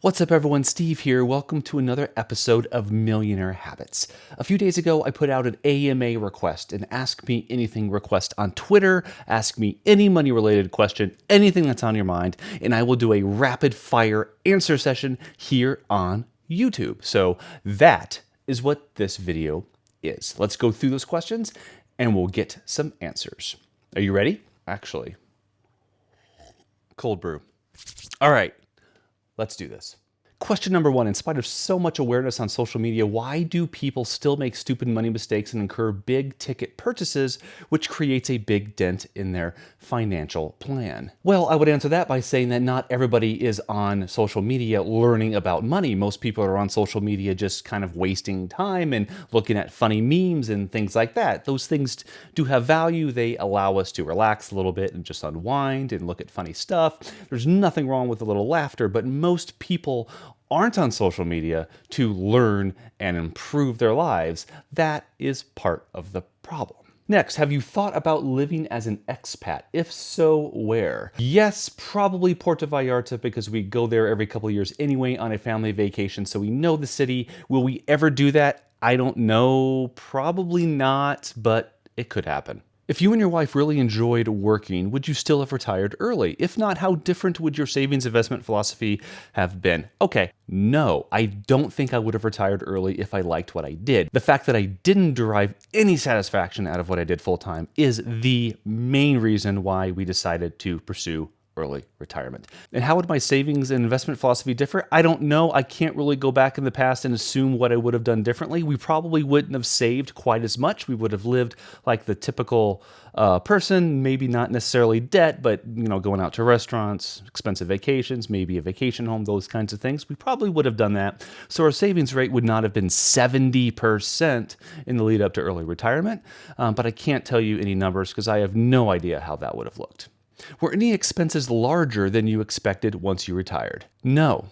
What's up, everyone? Steve here. Welcome to another episode of Millionaire Habits. A few days ago, I put out an AMA request, an Ask Me Anything request on Twitter. Ask me any money-related question, anything that's on your mind, and I will do a rapid-fire answer session here on YouTube. So that is what this video is. Let's go through those questions, and we'll get some answers. Are you ready? Actually, cold brew. All right. Let's do this. Question number one, in spite of so much awareness on social media, why do people still make stupid money mistakes and incur big ticket purchases, which creates a big dent in their financial plan? Well, I would answer that by saying that not everybody is on social media learning about money. Most people are on social media just kind of wasting time and looking at funny memes and things like that. Those things do have value. They allow us to relax a little bit and just unwind and look at funny stuff. There's nothing wrong with a little laughter, but most people aren't on social media to learn and improve their lives. That is part of the problem. Next, have you thought about living as an expat? If so, where? Yes, probably Puerto Vallarta, because we go there every couple of years anyway on a family vacation, so we know the city. Will we ever do that? I don't know. Probably not, but it could happen. If you and your wife really enjoyed working, would you still have retired early? If not, how different would your savings investment philosophy have been? Okay, no, I don't think I would have retired early if I liked what I did. The fact that I didn't derive any satisfaction out of what I did full time is the main reason why we decided to pursue early retirement. And how would my savings and investment philosophy differ? I don't know. I can't really go back in the past and assume what I would have done differently. We probably wouldn't have saved quite as much. We would have lived like the typical person, maybe not necessarily debt, but going out to restaurants, expensive vacations, maybe a vacation home, those kinds of things. We probably would have done that. So our savings rate would not have been 70% in the lead up to early retirement. But I can't tell you any numbers because I have no idea how that would have looked. Were any expenses larger than you expected once you retired? No.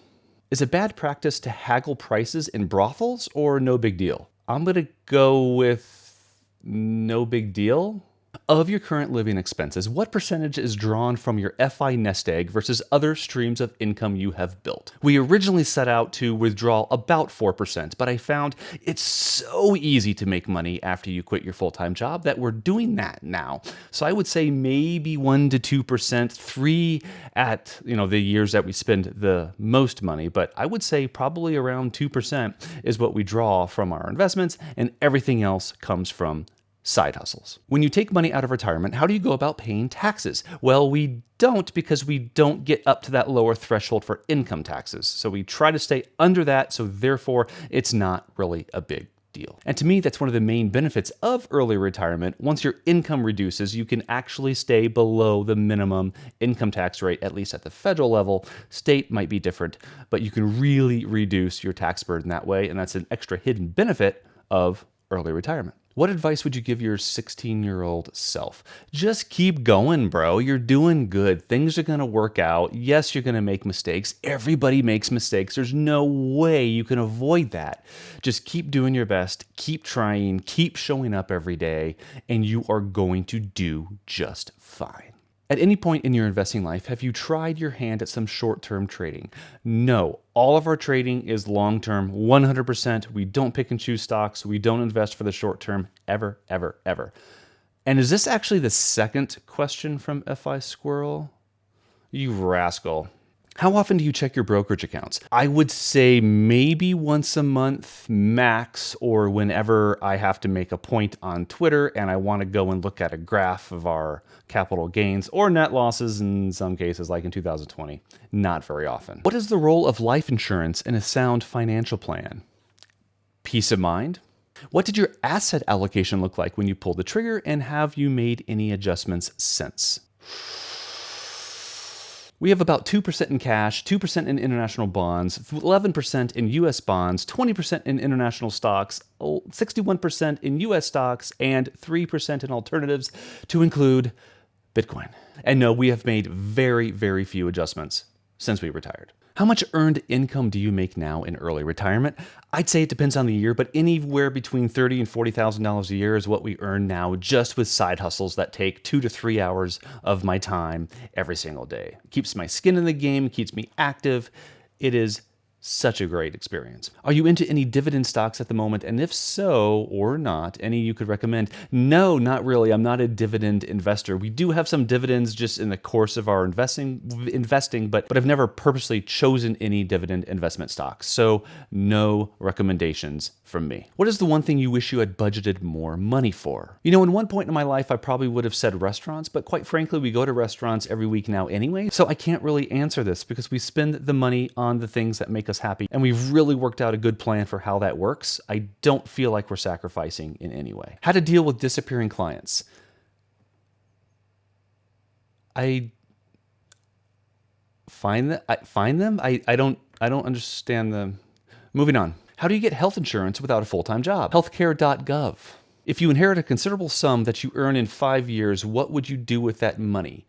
Is it bad practice to haggle prices in brothels or no big deal? I'm going to go with no big deal. Of your current living expenses, what percentage is drawn from your FI nest egg versus other streams of income you have built? We originally set out to withdraw about 4%, but I found it's so easy to make money after you quit your full-time job that we're doing that now. So I would say maybe 1 to 2%, 3 at the years that we spend the most money, but I would say probably around 2% is what we draw from our investments, and everything else comes from side hustles. When you take money out of retirement, how do you go about paying taxes? Well, we don't, because we don't get up to that lower threshold for income taxes. So we try to stay under that, so therefore it's not really a big deal. And to me, that's one of the main benefits of early retirement. Once your income reduces, you can actually stay below the minimum income tax rate, at least at the federal level. State might be different, but you can really reduce your tax burden that way, and that's an extra hidden benefit of early retirement. What advice would you give your 16-year-old self? Just keep going, bro. You're doing good. Things are going to work out. Yes, you're going to make mistakes. Everybody makes mistakes. There's no way you can avoid that. Just keep doing your best. Keep trying. Keep showing up every day, and you are going to do just fine. At any point in your investing life, have you tried your hand at some short-term trading? No. All of our trading is long-term, 100%. We don't pick and choose stocks. We don't invest for the short term, ever, ever, ever. And is this actually the second question from FI Squirrel? You rascal. How often do you check your brokerage accounts? I would say maybe once a month max, or whenever I have to make a point on Twitter and I want to go and look at a graph of our capital gains or net losses in some cases, like in 2020. Not very often. What is the role of life insurance in a sound financial plan? Peace of mind. What did your asset allocation look like when you pulled the trigger, and have you made any adjustments since? We have about 2% in cash, 2% in international bonds, 11% in US bonds, 20% in international stocks, 61% in US stocks, and 3% in alternatives, to include Bitcoin. And no, we have made very, very few adjustments since we retired. How much earned income do you make now in early retirement? I'd say it depends on the year, but anywhere between $30,000 and $40,000 a year is what we earn now, just with side hustles that take 2 to 3 hours of my time every single day. It keeps my skin in the game, keeps me active. It is Such a great experience. Are you into any dividend stocks at the moment? And if so, or not, any you could recommend? No, not really. I'm not a dividend investor. We do have some dividends just in the course of our investing, but I've never purposely chosen any dividend investment stocks. So no recommendations from me. What is the one thing you wish you had budgeted more money for? You know, in one point in my life, I probably would have said restaurants, but quite frankly, we go to restaurants every week now anyway. So I can't really answer this because we spend the money on the things that make us happy. And we've really worked out a good plan for how that works. I don't feel like we're sacrificing in any way. How to deal with disappearing clients. I find them. I don't understand them. Moving on. How do you get health insurance without a full-time job? Healthcare.gov. If you inherit a considerable sum that you earn in 5 years, what would you do with that money?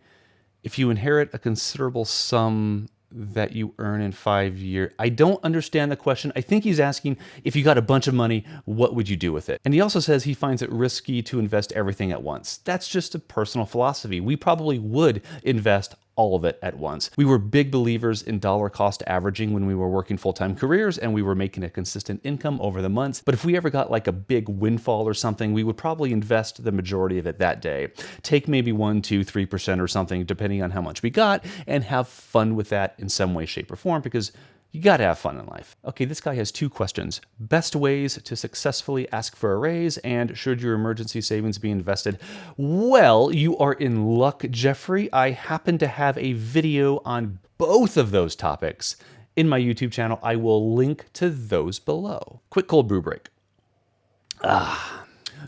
If you inherit a considerable sum that you earn in 5 years. I don't understand the question. I think he's asking, if you got a bunch of money, what would you do with it? And he also says he finds it risky to invest everything at once. That's just a personal philosophy. We probably would invest all of it at once. We were big believers in dollar cost averaging when we were working full-time careers and we were making a consistent income over the months. But if we ever got like a big windfall or something, we would probably invest the majority of it that day. Take maybe 1, 2, 3% or something, depending on how much we got, and have fun with that in some way, shape, or form, because you gotta have fun in life. Okay, this guy has 2 questions. Best ways to successfully ask for a raise, and should your emergency savings be invested? Well, you are in luck, Jeffrey. I happen to have a video on both of those topics in my YouTube channel. I will link to those below. Quick cold brew break.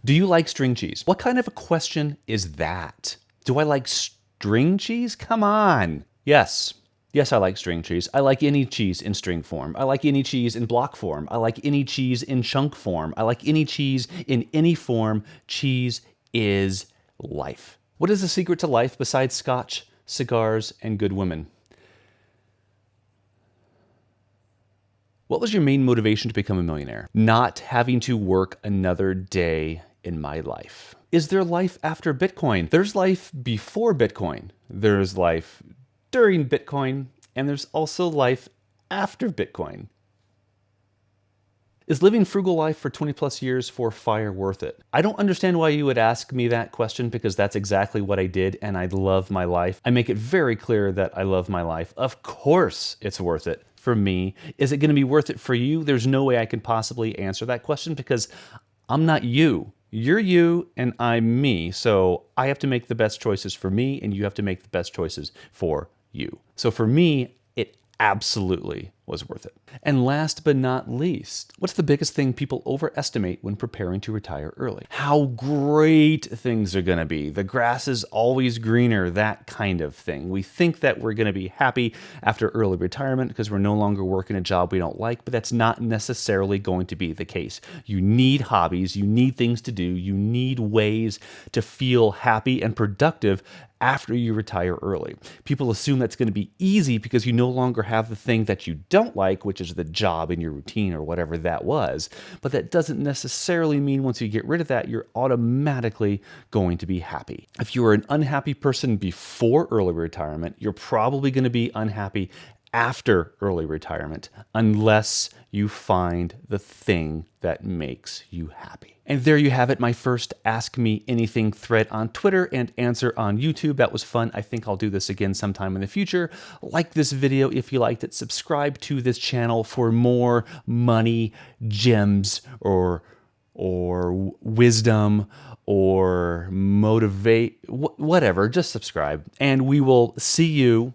Do you like string cheese? What kind of a question is that? Do I like string cheese? Come on. Yes. Yes, I like string cheese. I like any cheese in string form. I like any cheese in block form. I like any cheese in chunk form. I like any cheese in any form. Cheese is life. What is the secret to life besides scotch, cigars, and good women? What was your main motivation to become a millionaire? Not having to work another day in my life. Is there life after Bitcoin? There's life before Bitcoin. There's life during Bitcoin, and there's also life after Bitcoin. Is living frugal life for 20 plus years for FIRE worth it? I don't understand why you would ask me that question, because that's exactly what I did, and I love my life. I make it very clear that I love my life. Of course it's worth it for me. Is it gonna be worth it for you? There's no way I can possibly answer that question, because I'm not you. You're you and I'm me, so I have to make the best choices for me, and you have to make the best choices for you. So for me, it absolutely was worth it. And last but not least, what's the biggest thing people overestimate when preparing to retire early? How great things are gonna be. The grass is always greener, that kind of thing. We think that we're gonna be happy after early retirement because we're no longer working a job we don't like, but that's not necessarily going to be the case. You need hobbies, you need things to do, you need ways to feel happy and productive after you retire early. People assume that's going to be easy because you no longer have the thing that you don't like, which is the job in your routine or whatever that was. But that doesn't necessarily mean once you get rid of that, you're automatically going to be happy. If you're an unhappy person before early retirement, you're probably going to be unhappy after early retirement, unless you find the thing that makes you happy. And there you have it, my first Ask Me Anything thread on Twitter and answer on YouTube. That was fun. I think I'll do this again sometime in the future. Like this video if you liked it. Subscribe to this channel for more money gems or wisdom or motivate, whatever. Just subscribe. And we will see you...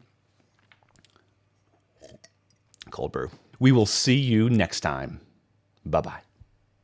Cold brew. We will see you next time. Bye-bye.